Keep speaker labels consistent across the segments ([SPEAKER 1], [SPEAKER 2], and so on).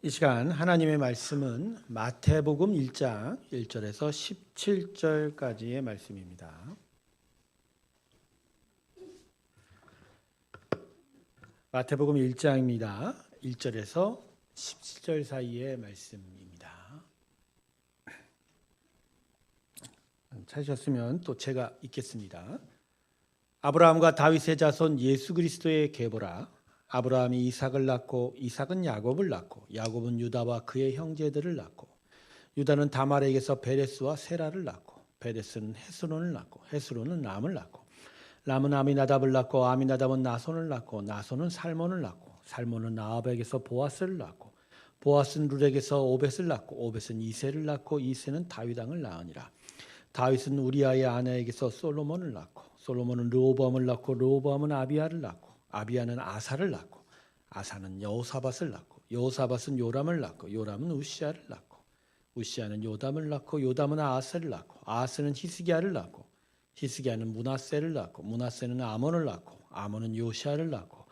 [SPEAKER 1] 이 시간 하나님의 말씀은 마태복음 1장 1절에서 17절까지의 말씀입니다. 마태복음 1장입니다. 1절에서 17절 사이의 말씀입니다. 찾으셨으면 또 제가 읽겠습니다. 아브라함과 다윗의 자손 예수 그리스도의 계보라. 아브라함이 이삭을 낳고 이삭은 야곱을 낳고 야곱은 유다와 그의 형제들을 낳고 유다는 다말에게서 베레스와 세라를 낳고 베레스는 헤스론을 낳고 헤스론은 람을 낳고 람은 아미나답을 낳고 아미나답은 나손을 낳고 나손은 살몬을 낳고 살몬은 나압에게서 보아스를 낳고 보아스는 룰에게서 오벳을 낳고 오벳은 이새를 낳고 이새는 다윗 왕을 낳으니라. 다윗은 우리아의 아내에게서 솔로몬을 낳고 솔로몬은 르호보암을 낳고 르호보암은 아비야를 낳고 아비야는 아사를 낳고 아사는 여호사밧을 낳고 여호사밧은 요람을 낳고 요람은 우시야를 낳고 우시야는 요담을 낳고 요담은 아하스를 낳고 아하스는 히스기야를 낳고 히스기야는 므낫세를 낳고 므낫세는 아몬을 낳고 아몬은 요시야를 낳고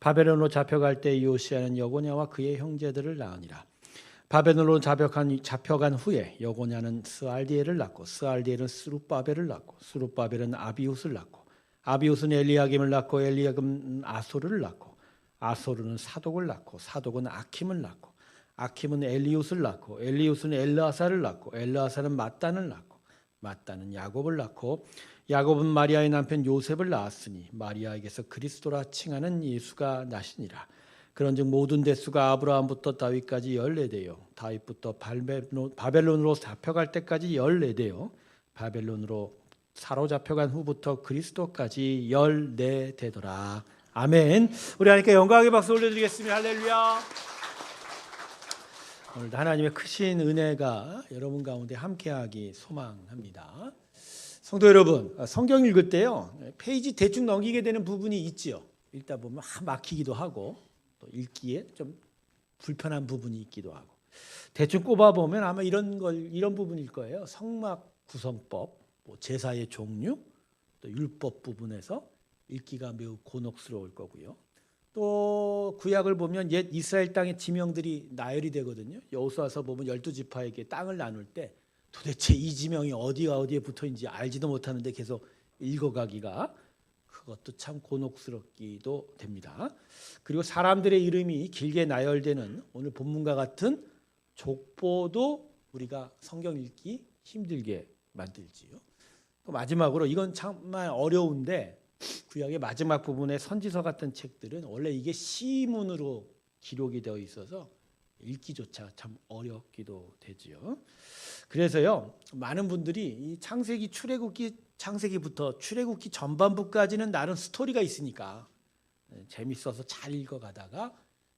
[SPEAKER 1] 바벨론으로 잡혀갈 때 요시야는 여고냐와 그의 형제들을 낳으니라. 바벨론으로 잡혀간 후에 여고냐는 스알디엘을 낳고 스알디엘은 스룹바벨을 낳고 스룹바벨은 아비웃을 낳고 아비웃은 엘리야김을 낳고 엘리야김은 아소르를 낳고 아소르는 사독을 낳고 사독은 아킴을 낳고 아킴은 엘리웃을 낳고 엘리웃은 엘르아사를 낳고 엘르아사는 mat단을 낳고 mat단은 야곱을 낳고 야곱은 마리아의 남편 요셉을 낳았으니 마리아에게서 그리스도라 칭하는 예수가 나시니라. 그런즉 모든 대수가 아브라함부터 다윗까지 14대요 다윗부터 바벨론으로 잡혀갈 때까지 14대요 바벨론으로 사로잡혀간 후부터 그리스도까지 14대더라. 아멘. 우리 하나님께 영광의 박수 올려드리겠습니다. 할렐루야. 오늘도 하나님의 크신 은혜가 여러분 가운데 함께하기 소망합니다. 성도 여러분, 성경 읽을 때요 페이지 대충 넘기게 되는 부분이 있지요. 읽다 보면 막히기도 하고 또 읽기에 좀 불편한 부분이 있기도 하고 대충 꼽아 보면 아마 이런 부분일 거예요. 성막 구성법, 제사의 종류, 또 율법 부분에서 읽기가 매우 곤혹스러울 거고요. 또 구약을 보면 옛 이스라엘 땅의 지명들이 나열이 되거든요. 여호수아서 보면 12지파에게 땅을 나눌 때 도대체 이 지명이 어디가 어디에 붙어 있는지 알지도 못하는데 계속 읽어가기가 그것도 참 곤혹스럽기도 됩니다. 그리고 사람들의 이름이 길게 나열되는 오늘 본문과 같은 족보도 우리가 성경 읽기 힘들게 만들지요. 또 마지막으로 이건 정말 어려운데 구약의 마지막 부분에 선지서 같은 책들은 원래 이게 시문으로 기록이 되어 있어서 읽기조차 참 어렵기도 되지요. 그래서요 많은 분들이 이 창세기 출애굽기 창세기부터 출애굽기 전반부까지는 나름 스토리가 있으니까 재밌어서 잘 읽어가다가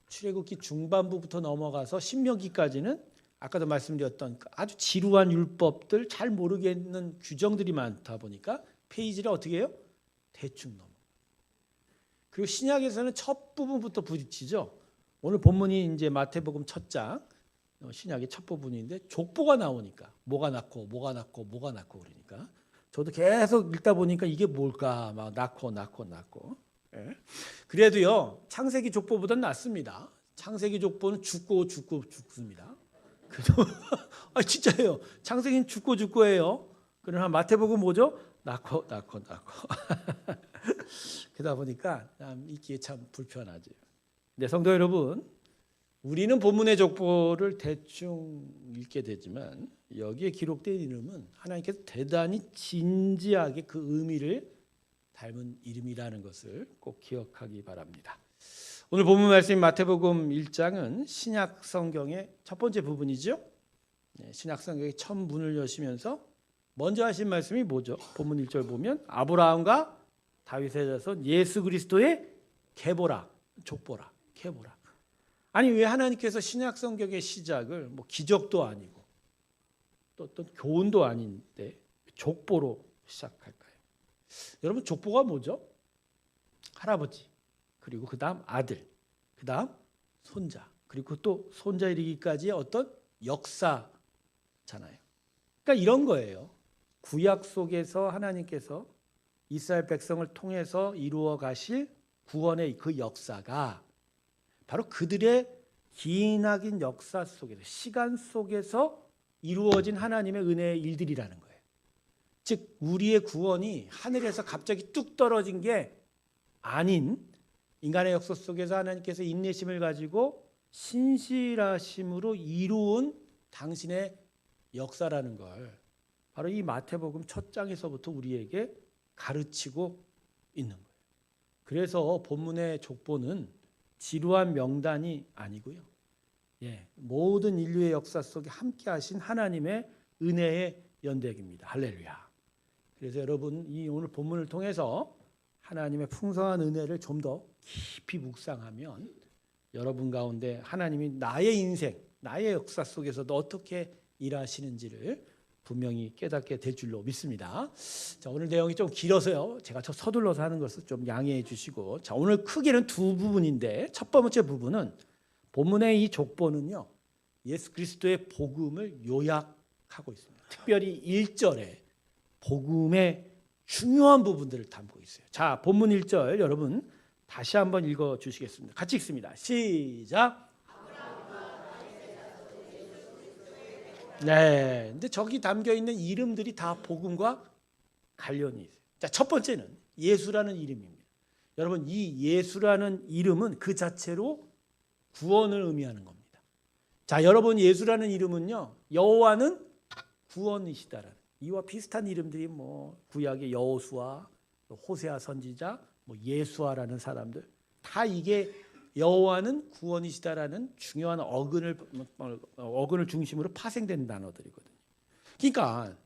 [SPEAKER 1] 출애굽기 중반부부터 넘어가서 신명기까지는 아까도 말씀드렸던 아주 지루한 율법들 잘 모르겠는 규정들이 많다 보니까 페이지를 어떻게 해요? 대충 넘어. 그리고 신약에서는 첫 부분부터 부딪히죠. 오늘 본문이 이제 마태복음 첫 장 신약의 첫 부분인데 족보가 나오니까 뭐가 낳고 그러니까 저도 계속 읽다 보니까 이게 뭘까 막 낳고. 예. 그래도요 창세기 족보보다는 낫습니다. 창세기 족보는 죽습니다. 그래서 진짜예요. 창세기는 죽고예요. 그러나 마태복음 뭐죠? 낳고. 그러다 보니까 읽기에 참 불편하죠. 네, 성도 여러분, 우리는 본문의 족보를 대충 읽게 되지만 여기에 기록된 이름은 하나님께서 대단히 진지하게 그 의미를 닮은 이름이라는 것을 꼭 기억하기 바랍니다. 오늘 본문 말씀인 마태복음 1장은 신약 성경의 첫 번째 부분이죠. 신약 성경의 첫 문을 여시면서 먼저 하신 말씀이 뭐죠? 본문 1절 보면 아브라함과 다윗의 자손 예수 그리스도의 계보라, 족보라, 계보라. 아니 왜 하나님께서 신약 성경의 시작을 기적도 아니고 또 어떤 교훈도 아닌데 족보로 시작할까요? 여러분 족보가 뭐죠? 할아버지 그리고 그 다음 아들, 그 다음 손자, 그리고 또 손자 이르기까지의 어떤 역사잖아요. 그러니까 이런 거예요. 구약 속에서 하나님께서 이스라엘 백성을 통해서 이루어 가실 구원의 그 역사가 바로 그들의 기나긴 역사 속에서, 시간 속에서 이루어진 하나님의 은혜의 일들이라는 거예요. 즉 우리의 구원이 하늘에서 갑자기 뚝 떨어진 게 아닌 인간의 역사 속에서 하나님께서 인내심을 가지고 신실하심으로 이루은 당신의 역사라는 걸 바로 이 마태복음 첫 장에서부터 우리에게 가르치고 있는 거예요. 그래서 본문의 족보는 지루한 명단이 아니고요. 모든 인류의 역사 속에 함께 하신 하나님의 은혜의 연대기입니다. 할렐루야. 그래서 여러분 이 오늘 본문을 통해서 하나님의 풍성한 은혜를 좀 더 깊이 묵상하면 여러분 가운데 하나님이 나의 인생, 나의 역사 속에서도 어떻게 일하시는지를 분명히 깨닫게 될 줄로 믿습니다. 자, 오늘 내용이 좀 길어서요. 제가 서둘러서 하는 것을 좀 양해해 주시고, 자, 오늘 크게는 두 부분인데 첫 번째 부분은 본문의 이 족보는요. 예수 그리스도의 복음을 요약하고 있습니다. 특별히 1절에 복음의 중요한 부분들을 담고 있어요. 자, 본문 1절 여러분 다시 한번 읽어 주시겠습니다. 같이 읽습니다. 시작. 네, 근데 저기 담겨 있는 이름들이 다 복음과 관련이 있어요. 자, 첫 번째는 예수라는 이름입니다. 여러분, 이 예수라는 이름은 그 자체로 구원을 의미하는 겁니다. 자, 여러분 예수라는 이름은요, 여호와는 구원이시다라는 이와 비슷한 이름들이 뭐 구약의 여호수아, 호세아 선지자, 뭐 예수아라는 사람들 다 이게 여호와는 구원이시다라는 중요한 어근을 중심으로 파생된 단어들이거든요. 그러니까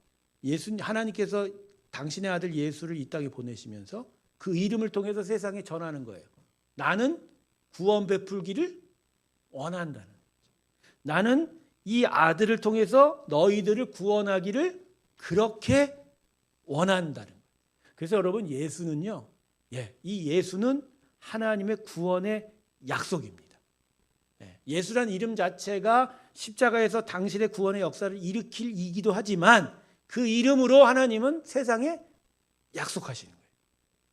[SPEAKER 1] 하나님께서 당신의 아들 예수를 이 땅에 보내시면서 그 이름을 통해서 세상에 전하는 거예요. 나는 구원 베풀기를 원한다는 거죠. 나는 이 아들을 통해서 너희들을 구원하기를 그렇게 원한다는 거예요. 그래서 여러분 예수는요, 이 예수는 하나님의 구원의 약속입니다. 예수란 이름 자체가 십자가에서 당신의 구원의 역사를 일으킬 이기도 하지만 그 이름으로 하나님은 세상에 약속하시는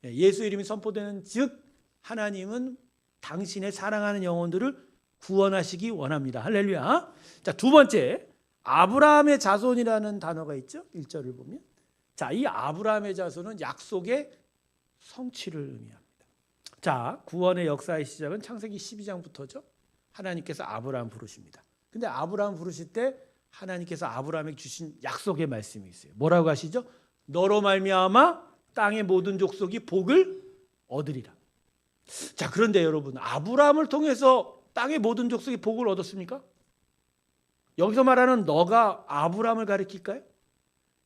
[SPEAKER 1] 거예요. 예수 이름이 선포되는 즉 하나님은 당신의 사랑하는 영혼들을 구원하시기 원합니다. 할렐루야. 자, 두 번째 아브라함의 자손이라는 단어가 있죠. 1절을 보면 자, 이 아브라함의 자손은 약속의 성취를 의미합니다. 자, 구원의 역사의 시작은 창세기 12장부터죠. 하나님께서 아브라함 부르십니다. 근데 아브라함 부르실 때 하나님께서 아브라함에게 주신 약속의 말씀이 있어요. 뭐라고 하시죠? 너로 말미암아 땅의 모든 족속이 복을 얻으리라. 자, 그런데 여러분 아브라함을 통해서 땅의 모든 족속이 복을 얻었습니까? 여기서 말하는 너가 아브라함을 가리킬까요?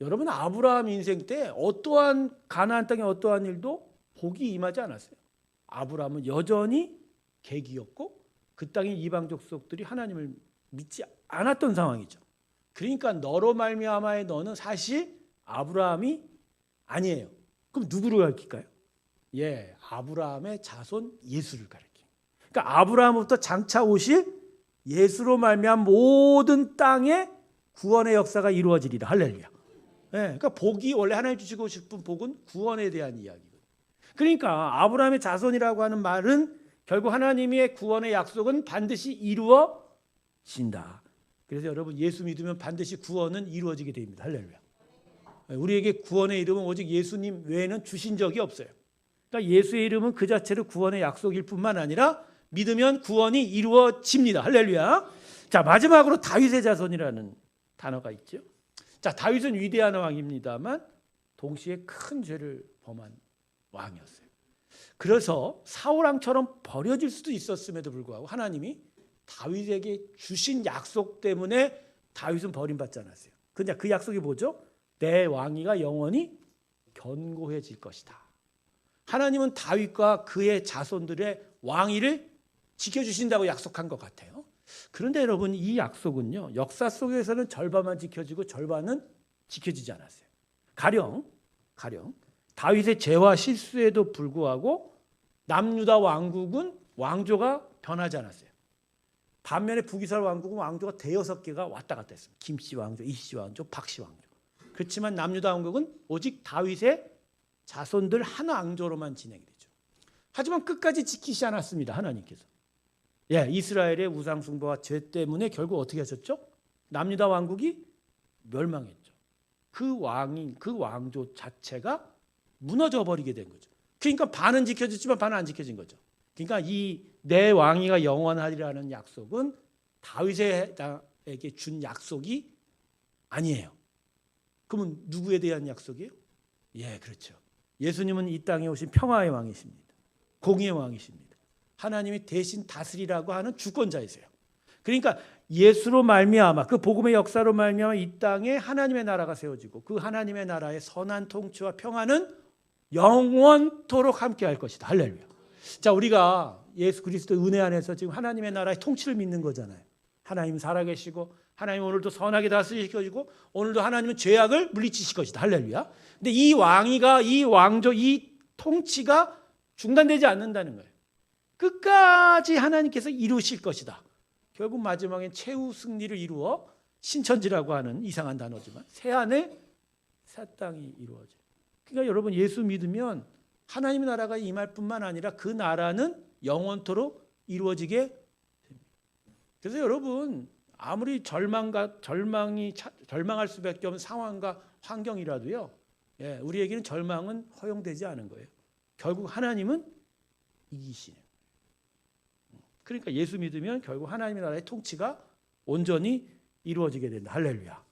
[SPEAKER 1] 여러분 아브라함 인생 때 어떠한 가나안 땅의 어떠한 일도 복이 임하지 않았어요. 아브라함은 여전히 객이었고 그 땅의 이방 족속들이 하나님을 믿지 않았던 상황이죠. 그러니까 너로 말미암아의 너는 사실 아브라함이 아니에요. 그럼 누구를 가리킬까요? 아브라함의 자손 예수를 가리킵니다. 그러니까 아브라함부터 장차 오실 예수로 말미암아 모든 땅에 구원의 역사가 이루어지리라. 할렐루야. 그러니까 복이 원래 하나님 주시고 싶은 복은 구원에 대한 이야기거든요. 그러니까 아브라함의 자손이라고 하는 말은 결국 하나님의 구원의 약속은 반드시 이루어진다. 그래서 여러분 예수 믿으면 반드시 구원은 이루어지게 됩니다. 할렐루야. 우리에게 구원의 이름은 오직 예수님 외에는 주신 적이 없어요. 그러니까 예수의 이름은 그 자체로 구원의 약속일 뿐만 아니라 믿으면 구원이 이루어집니다. 할렐루야. 자, 마지막으로 다윗의 자손이라는 단어가 있죠. 자, 다윗은 위대한 왕입니다만 동시에 큰 죄를 범한 왕이었어요. 그래서 사울 왕처럼 버려질 수도 있었음에도 불구하고 하나님이 다윗에게 주신 약속 때문에 다윗은 버림받지 않았어요. 근데 그 약속이 뭐죠? 내 왕위가 영원히 견고해질 것이다. 하나님은 다윗과 그의 자손들의 왕위를 지켜주신다고 약속한 것 같아요. 그런데 여러분 이 약속은요 역사 속에서는 절반만 지켜지고 절반은 지켜지지 않았어요. 가령 다윗의 죄와 실수에도 불구하고 남유다 왕국은 왕조가 변하지 않았어요. 반면에 북이스라엘 왕국은 왕조가 대여섯 개가 왔다 갔다 했습니다. 김씨 왕조, 이씨 왕조, 박씨 왕조. 그렇지만 남유다 왕국은 오직 다윗의 자손들 한 왕조로만 진행이 되죠. 하지만 끝까지 지키지 않았습니다. 하나님께서. 이스라엘의 우상 숭배와 죄 때문에 결국 어떻게 하셨죠? 남유다 왕국이 멸망했죠. 그 왕조 자체가 무너져 버리게 된 거죠. 그러니까 반은 지켜졌지만 반은 안 지켜진 거죠. 그러니까 이 내 왕위가 영원하리라는 약속은 다윗에게 준 약속이 아니에요. 그러면 누구에 대한 약속이에요? 그렇죠. 예수님은 이 땅에 오신 평화의 왕이십니다. 공의의 왕이십니다. 하나님이 대신 다스리라고 하는 주권자이세요. 그러니까 예수로 말미암아 그 복음의 역사로 말미암아 이 땅에 하나님의 나라가 세워지고 그 하나님의 나라의 선한 통치와 평화는 영원토록 함께할 것이다. 할렐루야. 자, 우리가 예수 그리스도 은혜 안에서 지금 하나님의 나라의 통치를 믿는 거잖아요. 하나님 살아계시고 하나님 오늘도 선하게 다스리시고 오늘도 하나님은 죄악을 물리치실 것이다. 할렐루야. 근데 이 왕위가 이 왕조 이 통치가 중단되지 않는다는 거예요. 끝까지 하나님께서 이루실 것이다. 결국 마지막엔 최후 승리를 이루어 신천지라고 하는 이상한 단어지만 새하늘 새 땅이 이루어져요. 그러니까 여러분 예수 믿으면 하나님의 나라가 임할 뿐만 아니라 그 나라는 영원토록 이루어지게 됩니다. 그래서 여러분 아무리 절망할 수밖에 없는 상황과 환경이라도요, 우리에게는 절망은 허용되지 않은 거예요. 결국 하나님은 이기시네요. 그러니까 예수 믿으면 결국 하나님의 나라의 통치가 온전히 이루어지게 된다. 할렐루야.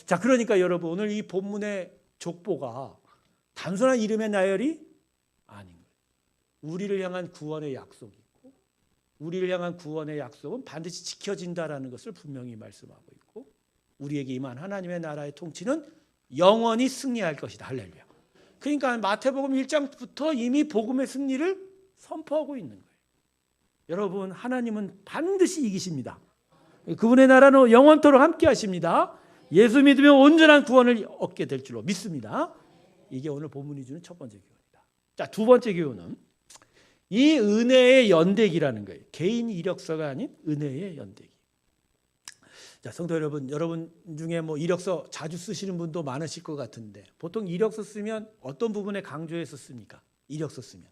[SPEAKER 1] 자, 그러니까 여러분 오늘 이 본문의 족보가 단순한 이름의 나열이 아닌 거예요. 우리를 향한 구원의 약속이 있고 우리를 향한 구원의 약속은 반드시 지켜진다라는 것을 분명히 말씀하고 있고 우리에게 임한 하나님의 나라의 통치는 영원히 승리할 것이다. 할렐루야. 그러니까 마태복음 1장부터 이미 복음의 승리를 선포하고 있는 거예요. 여러분 하나님은 반드시 이기십니다. 그분의 나라는 영원토록 함께 하십니다. 예수 믿으면 온전한 구원을 얻게 될 줄로 믿습니다. 이게 오늘 본문이 주는 첫 번째 교훈이다. 자, 두 번째 교훈은 이 은혜의 연대기라는 거예요. 개인 이력서가 아닌 은혜의 연대기. 자, 성도 여러분 중에 뭐 이력서 자주 쓰시는 분도 많으실 것 같은데 보통 이력서 쓰면 어떤 부분에 강조해서 씁니까? 이력서 쓰면.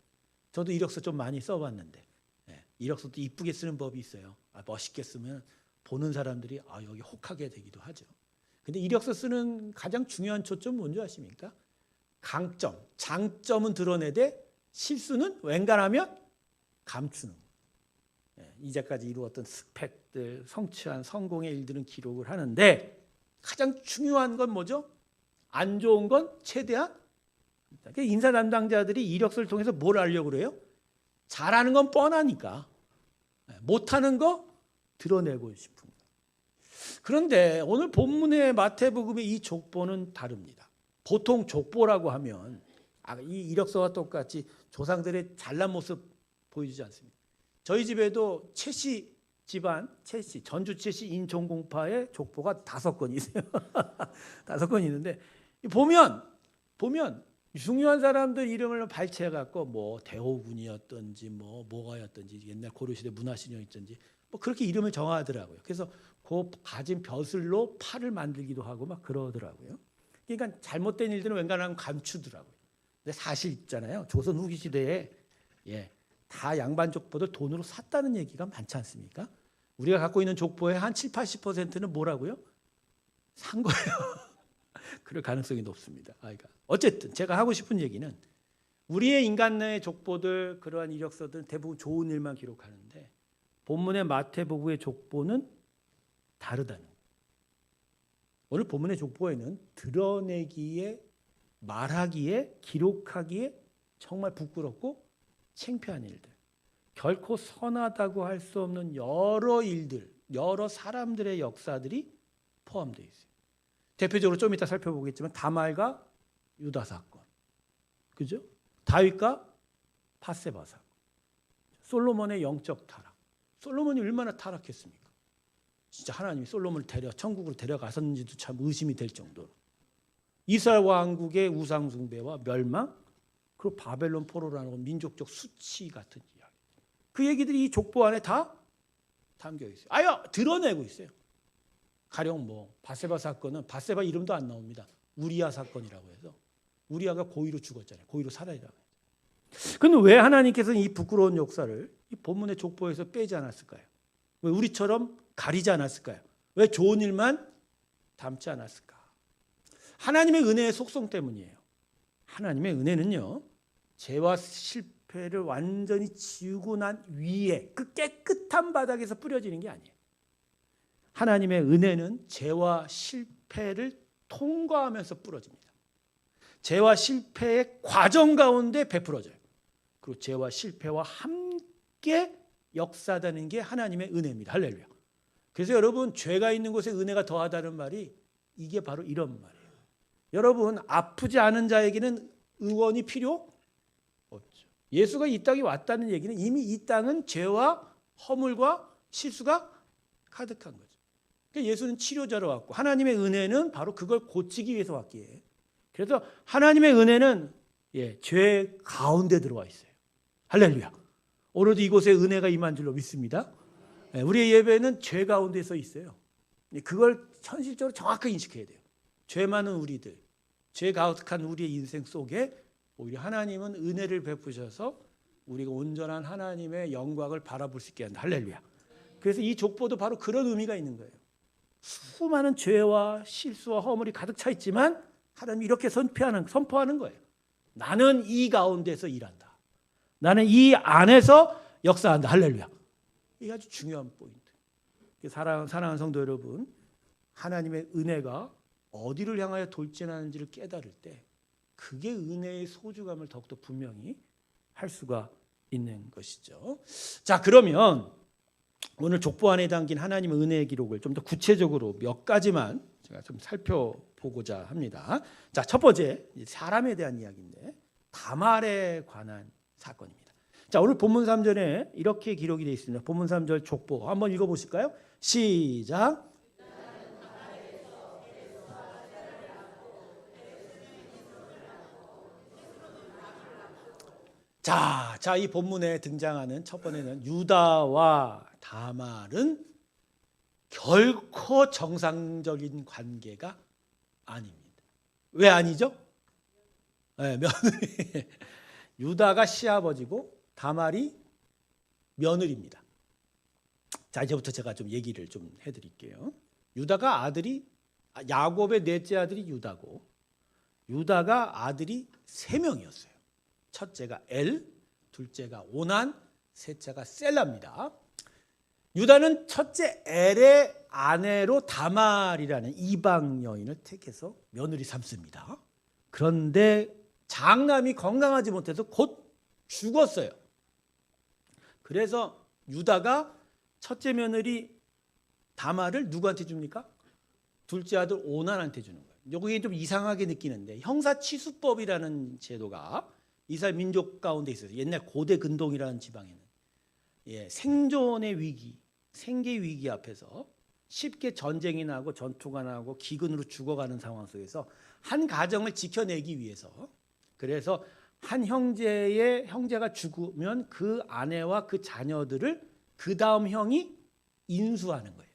[SPEAKER 1] 저도 이력서 좀 많이 써봤는데 이력서도 이쁘게 쓰는 법이 있어요. 멋있게 쓰면 보는 사람들이 여기 혹하게 되기도 하죠. 근데 이력서 쓰는 가장 중요한 초점은 뭔지 아십니까? 강점, 장점은 드러내되 실수는 웬간하면 감추는 거예요. 이제까지 이루었던 스펙들, 성취한 성공의 일들은 기록을 하는데 가장 중요한 건 뭐죠? 안 좋은 건 최대한 인사 담당자들이 이력서를 통해서 뭘 알려고 그래요? 잘하는 건 뻔하니까 못하는 거 드러내고 싶은 거예요. 그런데 오늘 본문의 마태복음의 이 족보는 다릅니다. 보통 족보라고 하면 이 이력서와 똑같이 조상들의 잘난 모습 보여주지 않습니다. 저희 집에도 최씨 집안, 전주 최씨 인천공파의 족보가 5건 있어요. 5건 있는데 보면 중요한 사람들 이름을 발췌해 갖고 뭐 대호군이었던지 뭐가였던지 옛날 고려시대 문화신령이었던지 뭐 그렇게 이름을 정하더라고요. 그래서 그 가진 벼슬로 팔을 만들기도 하고 막 그러더라고요. 그러니까 잘못된 일들은 웬간하면 감추더라고요. 근데 사실 있잖아요. 조선 후기 시대에 다 양반 족보들 돈으로 샀다는 얘기가 많지 않습니까? 우리가 갖고 있는 족보의 한 7, 80%는 뭐라고요? 산 거예요. 그럴 가능성이 높습니다. 그러니까 어쨌든 제가 하고 싶은 얘기는 우리의 인간 내의 족보들 그러한 이력서들은 대부분 좋은 일만 기록하는데 본문의 마태복음의 족보는 다르다는 거예요. 오늘 본문의 족보에는 드러내기에 말하기에 기록하기에 정말 부끄럽고 창피한 일들 결코 선하다고 할 수 없는 여러 일들 여러 사람들의 역사들이 포함되어 있어요. 대표적으로 좀 이따 살펴보겠지만 다말과 유다 사건, 그죠? 다윗과 밧세바 사건, 솔로몬의 영적 타락. 솔로몬이 얼마나 타락했습니까? 진짜 하나님이 솔로몬을 천국으로 데려갔었는지도 참 의심이 될 정도로 이스라엘 왕국의 우상 숭배와 멸망, 그리고 바벨론 포로라는 민족적 수치 같은 이야기. 그 얘기들이 이 족보 안에 다 담겨 있어요. 드러내고 있어요. 가령 밧세바 사건은 밧세바 이름도 안 나옵니다. 우리아 사건이라고 해서 우리아가 고의로 죽었잖아요. 고의로 살해라고. 그런데 왜 하나님께서는 이 부끄러운 역사를 이 본문의 족보에서 빼지 않았을까요? 왜 우리처럼 가리지 않았을까요? 왜 좋은 일만 담지 않았을까? 하나님의 은혜의 속성 때문이에요. 하나님의 은혜는요, 죄와 실패를 완전히 지우고 난 위에 그 깨끗한 바닥에서 뿌려지는 게 아니에요. 하나님의 은혜는 죄와 실패를 통과하면서 뿌려집니다. 죄와 실패의 과정 가운데 베풀어져요. 그리고 죄와 실패와 함께 역사되는 게 하나님의 은혜입니다. 할렐루야. 그래서 여러분, 죄가 있는 곳에 은혜가 더하다는 말이 이게 바로 이런 말이에요. 여러분, 아프지 않은 자에게는 의원이 필요 없죠. 예수가 이 땅에 왔다는 얘기는 이미 이 땅은 죄와 허물과 실수가 가득한 거죠. 그러니까 예수는 치료자로 왔고, 하나님의 은혜는 바로 그걸 고치기 위해서 왔기에, 그래서 하나님의 은혜는 죄 가운데 들어와 있어요. 할렐루야. 오늘도 이곳에 은혜가 임한 줄로 믿습니다. 우리의 예배는 죄 가운데 서 있어요. 그걸 현실적으로 정확하게 인식해야 돼요. 죄 많은 우리들, 죄 가득한 우리의 인생 속에 오히려 하나님은 은혜를 베푸셔서 우리가 온전한 하나님의 영광을 바라볼 수 있게 한다. 할렐루야. 그래서 이 족보도 바로 그런 의미가 있는 거예요. 수많은 죄와 실수와 허물이 가득 차 있지만 하나님이 이렇게 선포하는 거예요. 나는 이 가운데서 일한다. 나는 이 안에서 역사한다. 할렐루야. 이게 아주 중요한 포인트. 사랑하는 성도 여러분, 하나님의 은혜가 어디를 향하여 돌진하는지를 깨달을 때 그게 은혜의 소중함을 더욱더 분명히 할 수가 있는 것이죠. 자, 그러면 오늘 족보 안에 담긴 하나님의 은혜의 기록을 좀 더 구체적으로 몇 가지만 제가 좀 살펴보고자 합니다. 자, 첫 번째, 사람에 대한 이야기인데 다말에 관한 사건입니다. 자, 오늘 본문 3절에 이렇게 기록이 되어 있습니다. 본문 3절 족보 한번 읽어보실까요? 시작. 자, 이 본문에 등장하는 첫 번째는 유다와 다말은 결코 정상적인 관계가 아닙니다. 왜 아니죠? 며느리. 유다가 시아버지고 다말이 며느리입니다. 자, 이제부터 제가 좀 얘기를 좀 해드릴게요. 유다가 야곱의 넷째 아들이 유다고, 유다가 아들이 3명이었어요. 첫째가 엘, 둘째가 오난, 셋째가 셀라입니다. 유다는 첫째 엘의 아내로 다말이라는 이방 여인을 택해서 며느리 삼습니다. 그런데 장남이 건강하지 못해서 곧 죽었어요. 그래서 유다가 첫째 며느리 다말을 누구한테 줍니까? 둘째 아들 오난한테 주는 거예요. 여기에 좀 이상하게 느끼는데 형사치수법이라는 제도가 이스라엘 민족 가운데 있어요. 옛날 고대 근동이라는 지방에는 생존의 위기, 생계 위기 앞에서 쉽게 전쟁이 나고 전투가 나고 기근으로 죽어가는 상황 속에서 한 가정을 지켜내기 위해서, 그래서 한 형제가 죽으면 그 아내와 그 자녀들을 그 다음 형이 인수하는 거예요.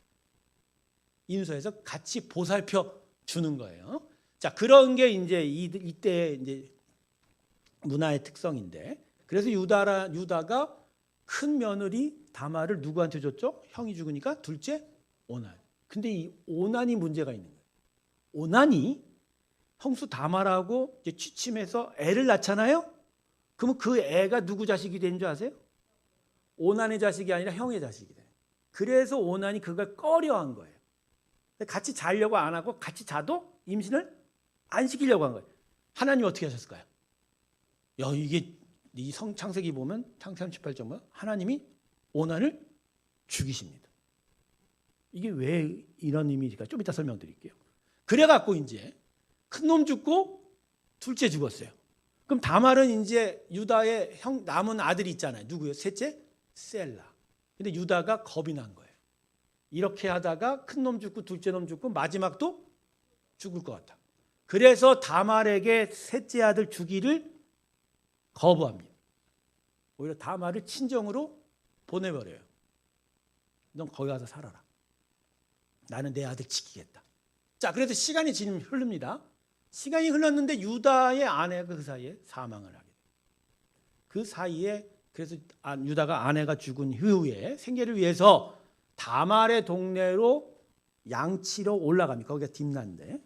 [SPEAKER 1] 인수해서 같이 보살펴 주는 거예요. 자, 그런 게 이제 이때 이제 문화의 특성인데, 그래서 유다가 큰 며느리 다말을 누구한테 줬죠? 형이 죽으니까 둘째 오난. 근데 이 오난이 문제가 있는 거예요. 오난이 형수 다말하고 이제 취침해서 애를 낳잖아요. 그러면 그 애가 누구 자식이 되는 줄 아세요? 오난의 자식이 아니라 형의 자식이 돼요. 그래서 오난이 그걸 꺼려한 거예요. 같이 자려고 안 하고 같이 자도 임신을 안 시키려고 한 거예요. 하나님 어떻게 하셨을까요? 이게 이 창세기 보면 창세기 38장 하나님이 오난을 죽이십니다. 이게 왜 이런 의미일까? 좀 이따 설명드릴게요. 그래갖고 이제 큰 놈 죽고 둘째 죽었어요. 그럼 다말은 이제 유다의 남은 아들이 있잖아요. 누구요? 셋째? 셀라. 근데 유다가 겁이 난 거예요. 이렇게 하다가 큰 놈 죽고 둘째 놈 죽고 마지막도 죽을 것 같아. 그래서 다말에게 셋째 아들 주기를 거부합니다. 오히려 다말을 친정으로 보내버려요. 넌 거기 가서 살아라. 나는 내 아들 지키겠다. 자, 그래서 시간이 지금 흐릅니다. 시간이 흘렀는데 유다의 아내가 그 사이에 사망을 하게 돼요. 그 사이에 그래서 유다가 아내가 죽은 후에 생계를 위해서 다말의 동네로 양치러 올라갑니다. 거기가 딥나인데.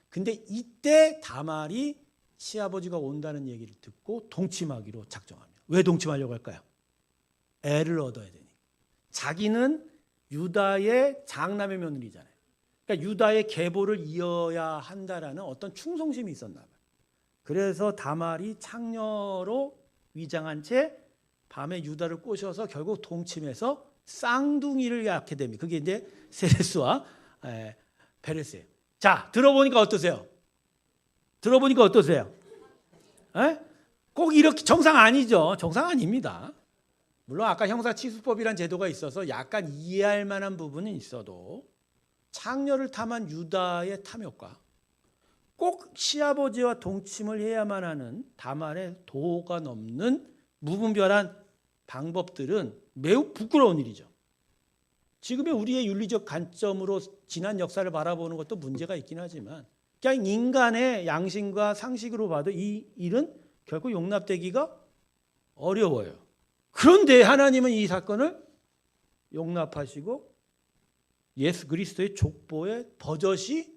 [SPEAKER 1] 근데 이때 다말이 시아버지가 온다는 얘기를 듣고 동침하기로 작정합니다. 왜 동침하려고 할까요? 애를 얻어야 되니. 자기는 유다의 장남의 며느리잖아요. 그러니까 유다의 계보를 이어야 한다라는 어떤 충성심이 있었나 봐요. 그래서 다말이 창녀로 위장한 채 밤에 유다를 꼬셔서 결국 동침해서 쌍둥이를 낳게 됩니다. 그게 이제 세레스와 베레스예요. 자, 들어보니까 어떠세요? 들어보니까 어떠세요? 에? 꼭 이렇게 정상 아니죠. 정상 아닙니다. 물론 아까 형사치수법이란 제도가 있어서 약간 이해할 만한 부분은 있어도 창녀를 탐한 유다의 탐욕과 꼭 시아버지와 동침을 해야만 하는 다말의 도가 넘는 무분별한 방법들은 매우 부끄러운 일이죠. 지금의 우리의 윤리적 관점으로 지난 역사를 바라보는 것도 문제가 있긴 하지만 그냥 인간의 양심과 상식으로 봐도 이 일은 결코 용납되기가 어려워요. 그런데 하나님은 이 사건을 용납하시고 예수 그리스도의 족보에 버젓이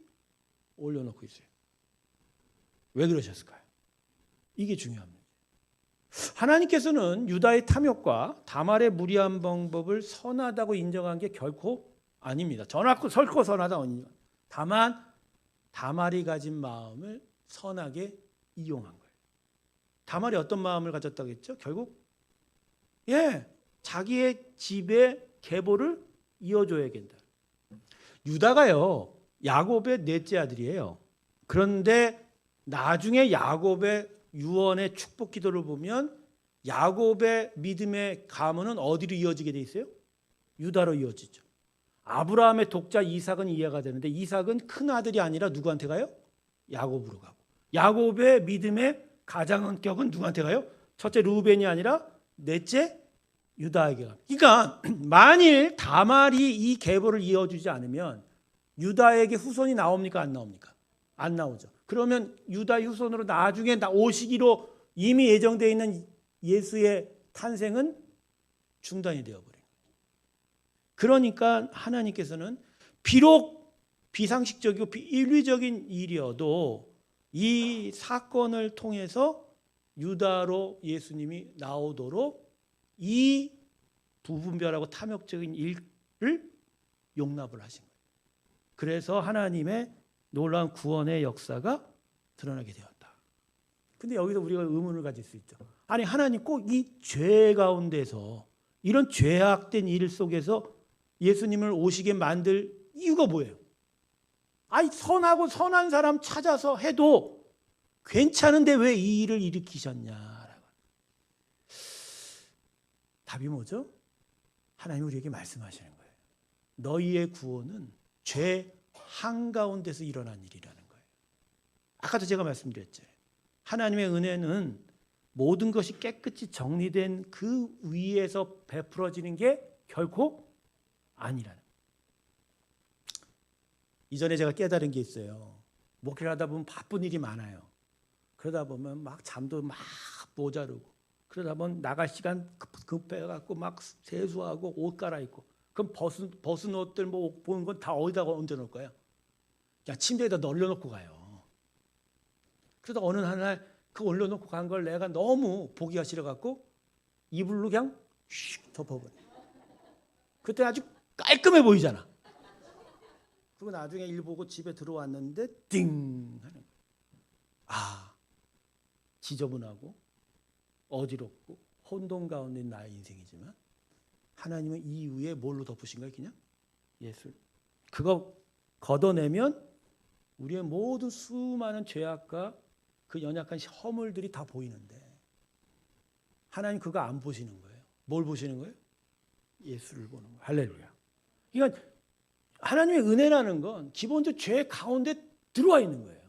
[SPEAKER 1] 올려놓고 있어요. 왜 그러셨을까요? 이게 중요합니다. 하나님께서는 유다의 탐욕과 다말의 무리한 방법을 선하다고 인정한 게 결코 아닙니다. 설코 선하다. 다만 다말이 가진 마음을 선하게 이용한 거예요. 다말이 어떤 마음을 가졌다고 했죠? 결국 자기의 집의 계보를 이어줘야 된다. 유다가요 야곱의 넷째 아들이에요. 그런데 나중에 야곱의 유언의 축복 기도를 보면 야곱의 믿음의 가문은 어디로 이어지게 돼 있어요? 유다로 이어지죠. 아브라함의 독자 이삭은 이해가 되는데 이삭은 큰 아들이 아니라 누구한테 가요? 야곱으로 가고. 야곱의 믿음의 가장원격은 누구한테 가요? 첫째 루벤이 아니라 넷째 유다에게 갑니다. 그러니까 만일 다말이 이 계보를 이어주지 않으면 유다에게 후손이 나옵니까? 안 나옵니까? 안 나오죠. 그러면 유다의 후손으로 나중에 오시기로 이미 예정되어 있는 예수의 탄생은 중단이 되어버려요. 그러니까 하나님께서는 비록 비상식적이고 비인위적인 일이어도 이 사건을 통해서 유다로 예수님이 나오도록 이 부분별하고 탐욕적인 일을 용납을 하신 거예요. 그래서 하나님의 놀라운 구원의 역사가 드러나게 되었다. 근데 여기서 우리가 의문을 가질 수 있죠. 아니 하나님 꼭 이 죄 가운데서 이런 죄악된 일 속에서 예수님을 오시게 만들 이유가 뭐예요? 아니 선하고 선한 사람 찾아서 해도 괜찮은데 왜 이 일을 일으키셨냐라고. 답이 뭐죠? 하나님 우리에게 말씀하시는 거예요. 너희의 구원은 죄 한가운데서 일어난 일이라는 거예요. 아까도 제가 말씀드렸죠. 하나님의 은혜는 모든 것이 깨끗이 정리된 그 위에서 베풀어지는 게 결코 아니라는. 이전에 제가 깨달은 게 있어요. 목회를 하다 보면 바쁜 일이 많아요. 그러다 보면 막 잠도 막 모자르고 그러다 보면 나갈 시간 급해갖고 막 세수하고 옷 갈아입고 그럼 벗은 옷들 뭐 보는 건 다 어디다가 얹어놓을 거예요? 그냥 침대에다 널려놓고 가요. 그러다 어느 날 그 올려놓고 간 걸 내가 너무 보기가 싫어갖고 이불로 그냥 슉 덮어버려. 그때 아주 깔끔해 보이잖아. 그리고 나중에 일 보고 집에 들어왔는데 띵 하는 거야. 아, 지저분하고 어지럽고 혼돈 가운데 나의 인생이지만 하나님은 이 이후에 뭘로 덮으신 거예요? 그냥 예술. 그거 걷어내면 우리의 모든 수많은 죄악과 그 연약한 허물들이 다 보이는데 하나님 그거 안 보시는 거예요. 뭘 보시는 거예요? 예수를 보는 거예요. 할렐루야. 그러니까 하나님의 은혜라는 건 기본적으로 죄 가운데 들어와 있는 거예요.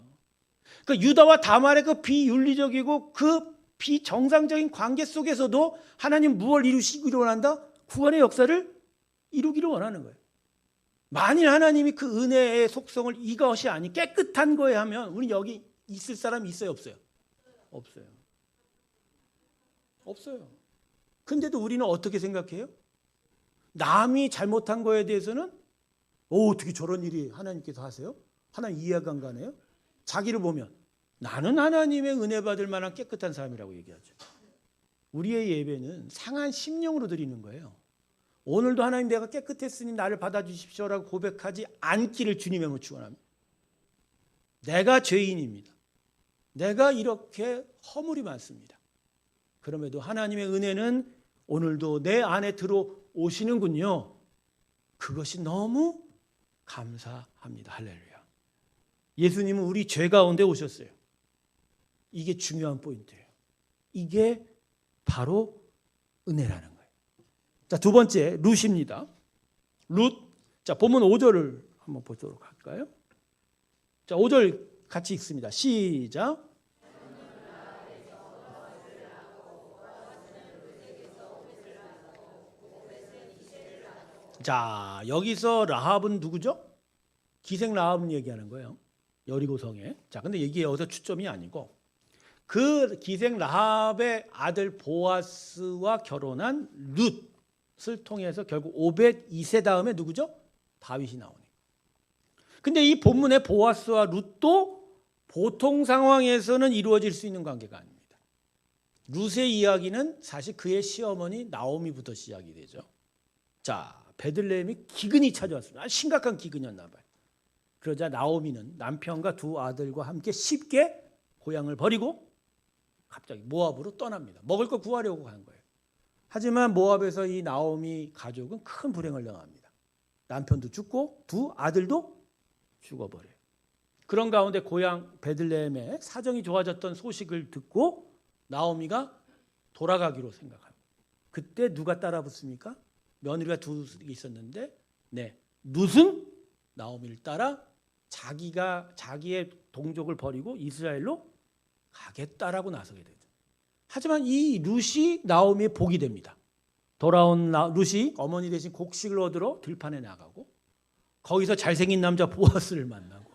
[SPEAKER 1] 그러니까 유다와 다말의 그 비윤리적이고 그 비정상적인 관계 속에서도 하나님 무엇을 이루시기를 원한다? 구원의 역사를 이루기를 원하는 거예요. 만일 하나님이 그 은혜의 속성을 이것이 아닌 깨끗한 거에 하면 우리 여기 있을 사람이 있어요? 없어요? 없어요. 없어요. 근데도 우리는 어떻게 생각해요? 남이 잘못한 거에 대해서는 어떻게 저런 일이 하나님께서 하세요? 하나님 이해가 안 가네요. 자기를 보면 나는 하나님의 은혜 받을 만한 깨끗한 사람이라고 얘기하죠. 우리의 예배는 상한 심령으로 드리는 거예요. 오늘도 하나님 내가 깨끗했으니 나를 받아주십시오라고 고백하지 않기를 주님의 축원합니다. 내가 죄인입니다. 내가 이렇게 허물이 많습니다. 그럼에도 하나님의 은혜는 오늘도 내 안에 들어오시는군요. 그것이 너무 감사합니다. 할렐루야. 예수님은 우리 죄 가운데 오셨어요. 이게 중요한 포인트예요. 이게 바로 은혜라는 거예요. 자, 두 번째 룻입니다. 룻. 자, 본문 5절을 한번 보도록 할까요? 자, 5절 같이 읽습니다. 시작. 자, 여기서 라합은 누구죠? 기생 라합은 얘기하는 거예요. 여리고성에. 자, 근데 이게 여기서 추점이 아니고 그 기생 라합의 아들 보아스와 결혼한 룻을 통해서 결국 오벳 2세 다음에 누구죠? 다윗이 나오네. 근데 이 본문의 보아스와 룻도 보통 상황에서는 이루어질 수 있는 관계가 아닙니다. 룻의 이야기는 사실 그의 시어머니 나오미부터 시작이 되죠. 자, 베들레헴이 기근이 찾아왔습니다. 심각한 기근이었나 봐요. 그러자 나오미는 남편과 두 아들과 함께 쉽게 고향을 버리고 갑자기 모압으로 떠납니다. 먹을 거 구하려고 간 거예요. 하지만 모압에서 이 나오미 가족은 큰 불행을 당합니다. 남편도 죽고 두 아들도 죽어버려요. 그런 가운데 고향 베들레헴에 사정이 좋아졌던 소식을 듣고 나오미가 돌아가기로 생각합니다. 그때 누가 따라 붙습니까? 며느리가 둘 있었는데 룻은 나오미를 따라 자기의 동족을 버리고 이스라엘로 가겠다라고 나서게 되죠. 하지만 이 룻이 나오미의 복이 됩니다. 돌아온 룻이 어머니 대신 곡식을 얻으러 들판에 나가고 거기서 잘생긴 남자 보아스를 만나고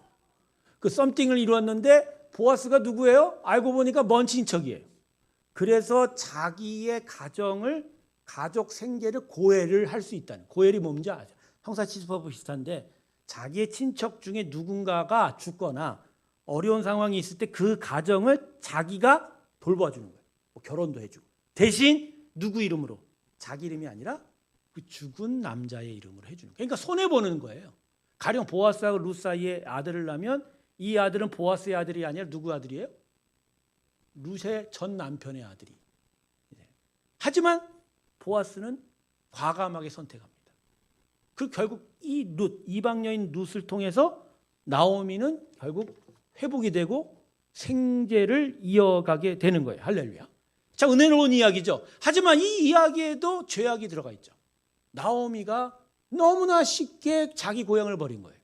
[SPEAKER 1] 그 썸띵을 이루었는데 보아스가 누구예요? 알고 보니까 먼 친척이에요. 그래서 자기의 가족 생계를 고해를 할 수 있다는, 고해이 뭔지 아죠? 형사치수법 비슷한데 자기의 친척 중에 누군가가 죽거나 어려운 상황이 있을 때 그 가정을 자기가 돌봐주는 거예요. 뭐 결혼도 해주고. 대신 누구 이름으로? 자기 이름이 아니라 그 죽은 남자의 이름으로 해주는 거예요. 그러니까 손해보는 거예요. 가령 보아스하고 룻 사이에 아들을 낳으면 이 아들은 보아스의 아들이 아니라 누구 아들이에요? 룻의 전 남편의 아들이. 하지만 보아스는 과감하게 선택합니다. 그 결국 이 룻, 이방 여인 룻을 통해서 나오미는 결국 회복이 되고 생계를 이어가게 되는 거예요. 할렐루야. 자, 은혜로운 이야기죠. 하지만 이 이야기에도 죄악이 들어가 있죠. 나오미가 너무나 쉽게 자기 고향을 버린 거예요.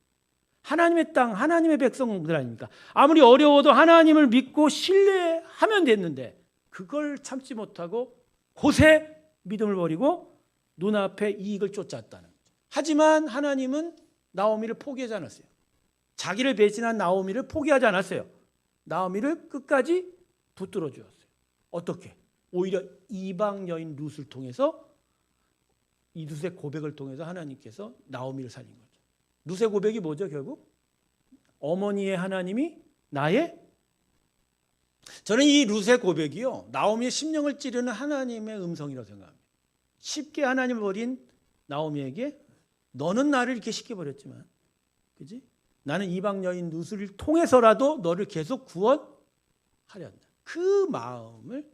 [SPEAKER 1] 하나님의 땅, 하나님의 백성들 아닙니까? 아무리 어려워도 하나님을 믿고 신뢰하면 됐는데 그걸 참지 못하고 곳에 믿음을 버리고 눈앞에 이익을 쫓았다는 거죠. 하지만 하나님은 나오미를 포기하지 않았어요. 자기를 배신한 나오미를 포기하지 않았어요. 나오미를 끝까지 붙들어 주었어요. 어떻게? 오히려 이방 여인 룻을 통해서 이 룻의 고백을 통해서 하나님께서 나오미를 살린 거죠. 룻의 고백이 뭐죠? 결국 어머니의 하나님이 저는 이 룻의 고백이요 나오미의 심령을 찌르는 하나님의 음성이라고 생각합니다. 쉽게 하나님을 버린 나오미에게 너는 나를 이렇게 쉽게 버렸지만 그지? 나는 이방 여인 룻을 통해서라도 너를 계속 구원하려 한다. 그 마음을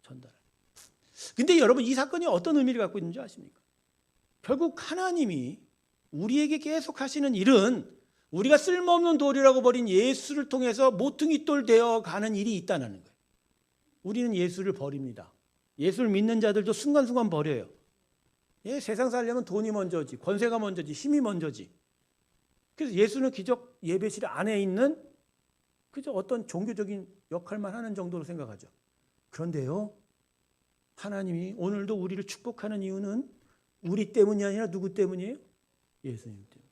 [SPEAKER 1] 전달합니다. 근데 여러분 이 사건이 어떤 의미를 갖고 있는지 아십니까? 결국 하나님이 우리에게 계속 하시는 일은 우리가 쓸모없는 돌이라고 버린 예수를 통해서 모퉁이 돌 되어 가는 일이 있다는 거예요. 우리는 예수를 버립니다. 예수를 믿는 자들도 순간순간 버려요. 세상 살려면 돈이 먼저지, 권세가 먼저지, 힘이 먼저지. 그래서 예수는 기적 예배실 안에 있는 그저 어떤 종교적인 역할만 하는 정도로 생각하죠. 그런데요, 하나님이 오늘도 우리를 축복하는 이유는 우리 때문이 아니라 누구 때문이에요? 예수님 때문에.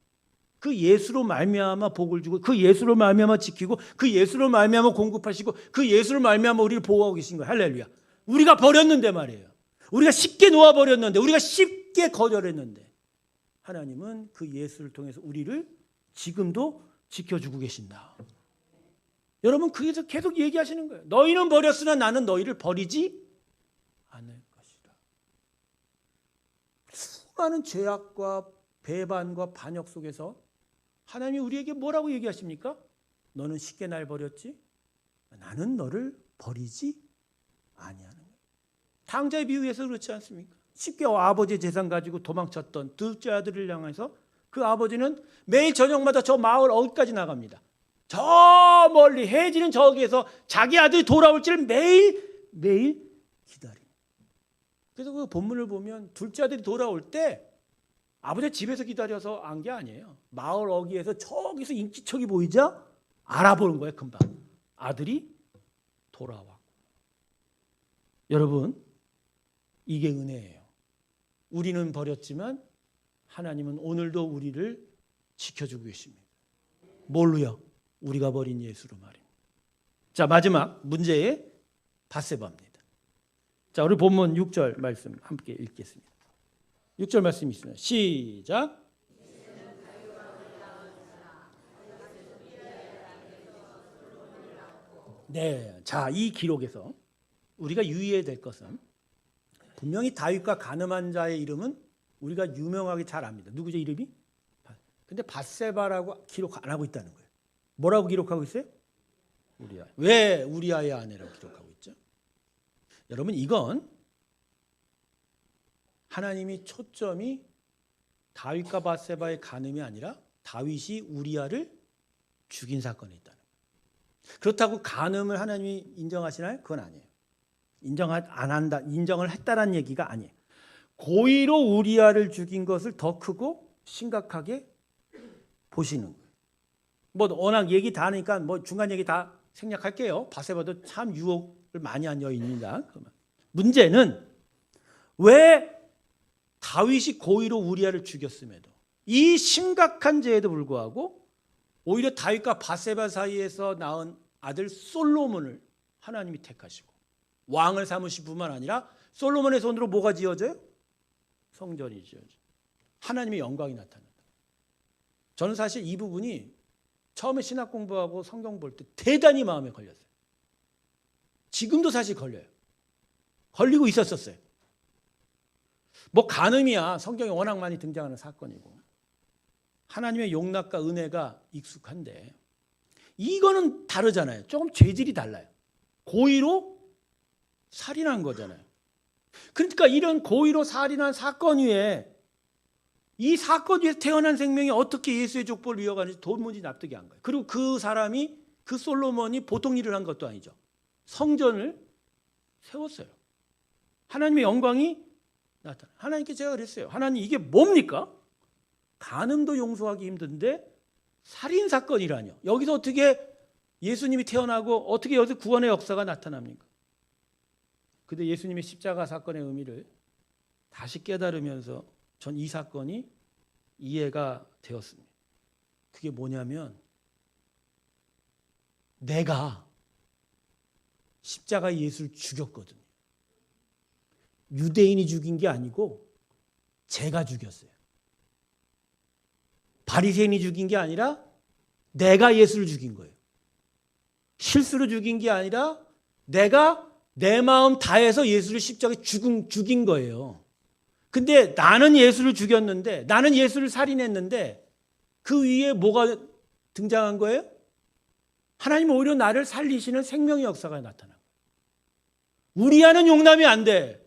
[SPEAKER 1] 그 예수로 말미암아 복을 주고 그 예수로 말미암아 지키고 그 예수로 말미암아 공급하시고 그 예수로 말미암아 우리를 보호하고 계신 거예요. 할렐루야. 우리가 버렸는데 말이에요. 우리가 쉽게 놓아버렸는데 우리가 쉽게 쉽게 거절했는데 하나님은 그 예수를 통해서 우리를 지금도 지켜주고 계신다. 여러분, 그래서 계속 얘기하시는 거예요. 너희는 버렸으나 나는 너희를 버리지 않을 것이다. 수많은 죄악과 배반과 반역 속에서 하나님이 우리에게 뭐라고 얘기하십니까? 너는 쉽게 날 버렸지? 나는 너를 버리지 아니하는 거예요. 탕자의 비유에서 그렇지 않습니까? 쉽게 아버지의 재산 가지고 도망쳤던 둘째 아들을 향해서 그 아버지는 매일 저녁마다 저 마을 어귀까지 나갑니다. 저 멀리 해지는 저기에서 자기 아들이 돌아올 줄 매일 기다립니다. 그래서 그 본문을 보면 둘째 아들이 돌아올 때 아버지 집에서 기다려서 안 게 아니에요. 마을 어귀에서 저기서 인기척이 보이자 알아보는 거예요. 금방 아들이 돌아왔고. 여러분, 이게 은혜예요. 우리는 버렸지만 하나님은 오늘도 우리를 지켜주고 계십니다. 뭘로요? 우리가 버린 예수로 말입니다. 자, 마지막 문제의 밧세바입니다. 자, 우리 본문 6절 말씀 함께 읽겠습니다. 6절 말씀이 있습니다. 시작. 네, 자, 이 기록에서 우리가 유의해야 될 것은 분명히 다윗과 가늠한 자의 이름은 우리가 유명하게 잘 압니다. 누구죠, 이름이? 근데 밧세바라고 기록 안 하고 있다는 거예요. 뭐라고 기록하고 있어요? 우리아. 왜 우리아의 아내라고 기록하고 있죠? 여러분, 이건 하나님이 초점이 다윗과 밧세바의 간음이 아니라 다윗이 우리아를 죽인 사건이 있다는 거예요. 그렇다고 간음을 하나님이 인정하시나요? 그건 아니에요. 인정을 했다라는 얘기가 아니에요. 고의로 우리아를 죽인 것을 더 크고 심각하게 보시는 거예요. 뭐 워낙 얘기 다 하니까 뭐 중간 얘기 다 생략할게요. 밧세바도 참 유혹을 많이 한 여인입니다. 문제는 왜 다윗이 고의로 우리아를 죽였음에도 이 심각한 죄에도 불구하고 오히려 다윗과 밧세바 사이에서 낳은 아들 솔로몬을 하나님이 택하시고 왕을 삼으실 뿐만 아니라 솔로몬의 손으로 뭐가 지어져요? 성전이 지어져요. 하나님의 영광이 나타난다. 저는 사실 이 부분이 처음에 신학 공부하고 성경 볼 때 대단히 마음에 걸렸어요. 지금도 사실 걸려요. 걸리고 있었어요. 뭐 간음이야 성경에 워낙 많이 등장하는 사건이고 하나님의 용납과 은혜가 익숙한데 이거는 다르잖아요. 조금 죄질이 달라요. 고의로 살인한 거잖아요. 그러니까 이런 고의로 살인한 사건 위에 이 사건 위에서 태어난 생명이 어떻게 예수의 족보를 이어가는지 도무지 납득이 안 가요. 그리고 그 사람이 그 솔로몬이 보통 일을 한 것도 아니죠. 성전을 세웠어요. 하나님의 영광이 나타나. 하나님께 제가 그랬어요. 하나님 이게 뭡니까? 간음도 용서하기 힘든데 살인 사건이라뇨. 여기서 어떻게 예수님이 태어나고 어떻게 여기서 구원의 역사가 나타납니까? 근데 예수님의 십자가 사건의 의미를 다시 깨달으면서 전 이 사건이 이해가 되었습니다. 그게 뭐냐면 내가 십자가 예수를 죽였거든요. 유대인이 죽인 게 아니고 제가 죽였어요. 바리새인이 죽인 게 아니라 내가 예수를 죽인 거예요. 실수로 죽인 게 아니라 내가 내 마음 다해서 예수를 십자가에 죽인 거예요. 근데 나는 예수를 죽였는데 나는 예수를 살인했는데 그 위에 뭐가 등장한 거예요? 하나님은 오히려 나를 살리시는 생명의 역사가 나타나요. 우리아는 용납이 안 돼.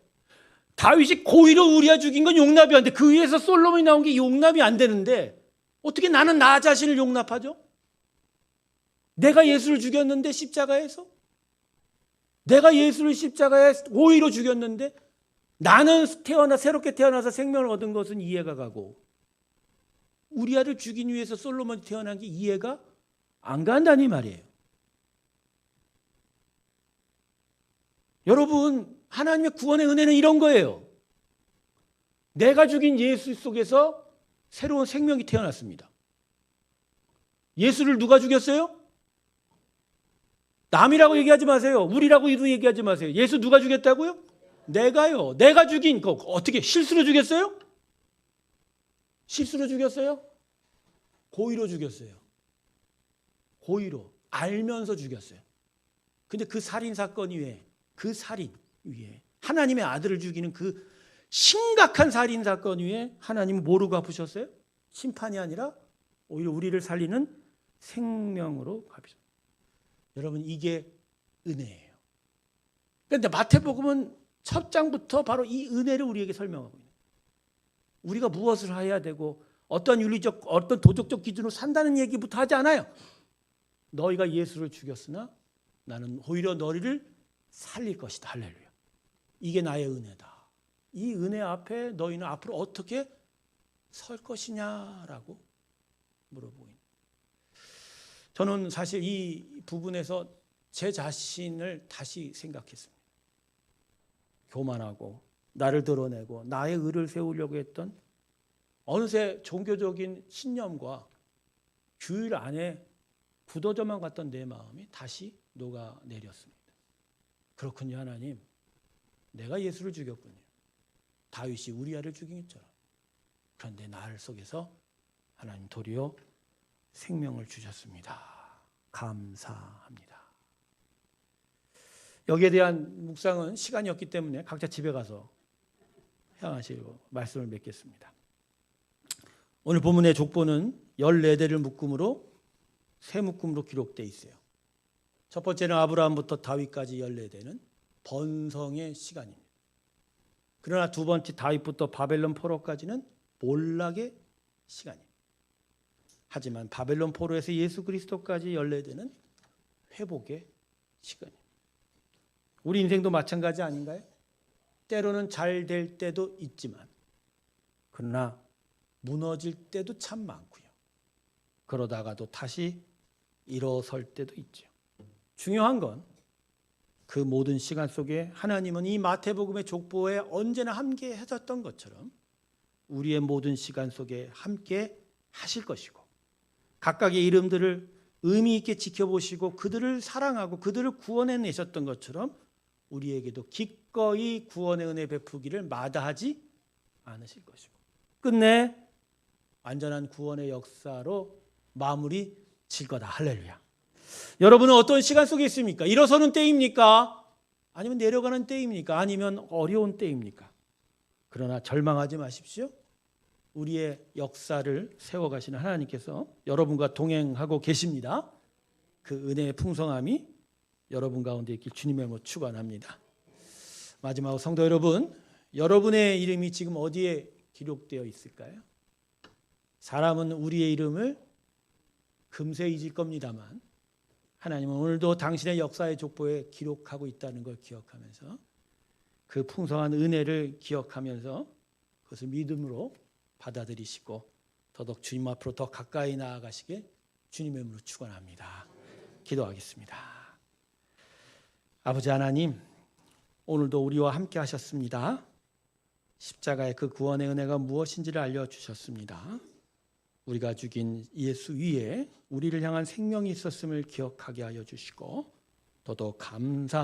[SPEAKER 1] 다윗이 고의로 우리아 죽인 건 용납이 안 돼. 그 위에서 솔로몬이 나온 게 용납이 안 되는데 어떻게 나는 나 자신을 용납하죠? 내가 예수를 죽였는데 십자가에서? 내가 예수를 십자가에 고의로 죽였는데 나는 새롭게 태어나서 생명을 얻은 것은 이해가 가고 우리아를 죽이기 위해서 솔로몬이 태어난 게 이해가 안 간다니 말이에요. 여러분, 하나님의 구원의 은혜는 이런 거예요. 내가 죽인 예수 속에서 새로운 생명이 태어났습니다. 예수를 누가 죽였어요? 남이라고 얘기하지 마세요. 우리라고 얘기하지 마세요. 예수 누가 죽였다고요? 내가요. 내가 죽인 거 어떻게 실수로 죽였어요? 실수로 죽였어요? 고의로 죽였어요. 고의로 알면서 죽였어요. 근데 그 살인 사건 위에, 그 살인 위에, 하나님의 아들을 죽이는 그 심각한 살인 사건 위에 하나님은 뭐로 갚으셨어요? 심판이 아니라 오히려 우리를 살리는 생명으로 갚으셨어요. 여러분, 이게 은혜예요. 그런데 마태복음은 첫 장부터 바로 이 은혜를 우리에게 설명하고 있는 거예요. 우리가 무엇을 해야 되고 어떤 윤리적, 어떤 도덕적 기준으로 산다는 얘기부터 하지 않아요. 너희가 예수를 죽였으나 나는 오히려 너희를 살릴 것이다. 할렐루야. 이게 나의 은혜다. 이 은혜 앞에 너희는 앞으로 어떻게 설 것이냐라고 물어보고 있는. 저는 사실 이 부분에서 제 자신을 다시 생각했습니다. 교만하고 나를 드러내고 나의 의를 세우려고 했던 어느새 종교적인 신념과 규율 안에 굳어져만 갔던 내 마음이 다시 녹아내렸습니다. 그렇군요, 하나님. 내가 예수를 죽였군요. 다윗이 우리아를 죽인 것처럼. 그런데 날 속에서 하나님 도리어 생명을 주셨습니다. 감사합니다. 여기에 대한 묵상은 시간이 없기 때문에 각자 집에 가서 향하시고 말씀을 맺겠습니다. 오늘 본문의 족보는 14대를 묶음으로 세 묶음으로 기록되어 있어요. 첫 번째는 아브라함부터 다윗까지 14대는 번성의 시간입니다. 그러나 두 번째 다윗부터 바벨론 포로까지는 몰락의 시간입니다. 하지만 바벨론 포로에서 예수 그리스도까지 14대는 회복의 시간입니다. 우리 인생도 마찬가지 아닌가요? 때로는 잘 될 때도 있지만 그러나 무너질 때도 참 많고요. 그러다가도 다시 일어설 때도 있죠. 중요한 건 그 모든 시간 속에 하나님은 이 마태복음의 족보에 언제나 함께 하셨던 것처럼 우리의 모든 시간 속에 함께 하실 것이고 각각의 이름들을 의미 있게 지켜보시고 그들을 사랑하고 그들을 구원해내셨던 것처럼 우리에게도 기꺼이 구원의 은혜 베푸기를 마다하지 않으실 것이고 끝내 완전한 구원의 역사로 마무리 질 거다. 할렐루야. 여러분은 어떤 시간 속에 있습니까? 일어서는 때입니까? 아니면 내려가는 때입니까? 아니면 어려운 때입니까? 그러나 절망하지 마십시오. 우리의 역사를 세워가시는 하나님께서 여러분과 동행하고 계십니다. 그 은혜의 풍성함이 여러분 가운데 있길 주님의 이름으로 축원합니다. 마지막으로 성도 여러분, 여러분의 이름이 지금 어디에 기록되어 있을까요? 사람은 우리의 이름을 금세 잊을 겁니다만 하나님은 오늘도 당신의 역사의 족보에 기록하고 있다는 걸 기억하면서 그 풍성한 은혜를 기억하면서 그것을 믿음으로 받아들이시고 더더욱 주님 앞으로 더 가까이 나아가시길 주님의 이름으로 축원합니다. 기도하겠습니다. 아버지 하나님, 오늘도 우리와 함께 하셨습니다. 십자가의 그 구원의 은혜가 무엇인지를 알려주셨습니다. 우리가 죽인 예수 위에 우리를 향한 생명이 있었음을 기억하게 하여 주시고 더더욱 감사